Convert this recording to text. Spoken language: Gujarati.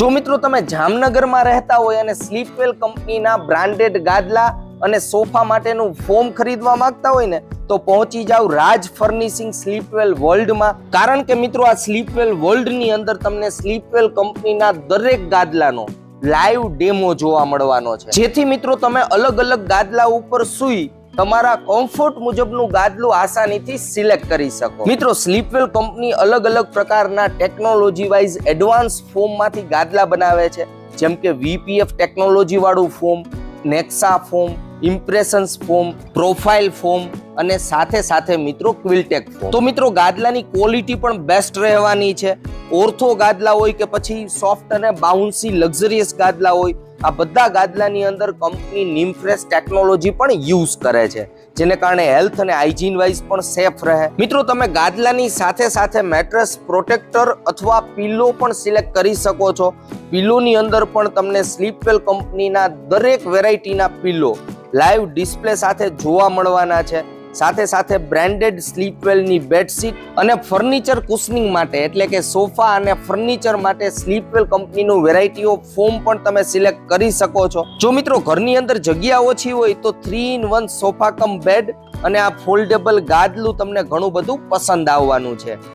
જો મિત્રો તમે જામનગરમાં રહેતા હોય અને સ્લીપવેલ કંપનીના બ્રાન્ડેડ ગાદલા અને સોફા માટેનું ફોર્મ ખરીદવા માંગતા હોય ને તો પહોંચી જાવ રાજ ફર્નિશિંગ સ્લીપવેલ વર્લ્ડમાં, કારણ કે મિત્રો આ સ્લીપવેલ વર્લ્ડની અંદર તમને સ્લીપવેલ કંપનીના દરેક ગાદલાનો લાઈવ ડેમો જોવા મળવાનો છે, જેથી મિત્રો તમે અલગ અલગ ગાદલા ઉપર સૂઈ તમારા કમ્ફર્ટ મુજબનું ગાદલું આસાનીથી સિલેક્ટ કરી શકો। મિત્રો સ્લીપવેલ કંપની અલગ અલગ પ્રકારના ટેકનોલોજી વાઇઝ એડવાન્સ ફોર્મમાંથી ગાદલા બનાવે છે, જેમ કે VPF ટેકનોલોજી વાળું ફોર્મ, નેક્સા foam, impressions foam, profile foam અને સાથે મિત્રો ક્વિલ્ટેક ફોર્મ। તો મિત્રો ગાદલાની ક્વોલિટી પણ બેસ્ટ રહેવાની છે। ઓર્થો ગાદલા હોય કે પછી સોફ્ટ અને બાઉન્સી લક્ઝરિયસ ગાદલા હોય, આ બધા ગાદલાની અંદર કંપની નિમફ્રેશ ટેકનોલોજી પણ યુઝ કરે છે, જેને કારણે હેલ્થ અને હાઇજીન વાઇઝ પણ સેફ રહે। મિત્રો તમે ગાદલાની સાથે મેટ્રેસ પ્રોટેક્ટર અથવા પિલો પણ સિલેક્ટ કરી શકો છો। પિલોની અંદર પણ તમને સ્લીપવેલ કંપનીના દરેક વેરાયટીના પિલો લાઈવ ડિસ્પ્લે સાથે જોવા મળવાના છે। સાથે બ્રાન્ડેડ સ્લીપવેલની બેડશીટ અને ફર્નિચર કુશનિંગ માટે એટલે કે સોફા અને ફર્નિચર માટે સ્લીપવેલ કંપનીનું વેરાયટી ઓફ ફોર્મ પણ તમે સિલેક્ટ કરી શકો છો। જો મિત્રો ઘરની અંદર જગ્યા ઓછી હોય તો 3-in-1 સોફા કમ બેડ અને આ ફોલ્ડેબલ ગાદલું તમને ઘણું બધું પસંદ આવવાનું છે।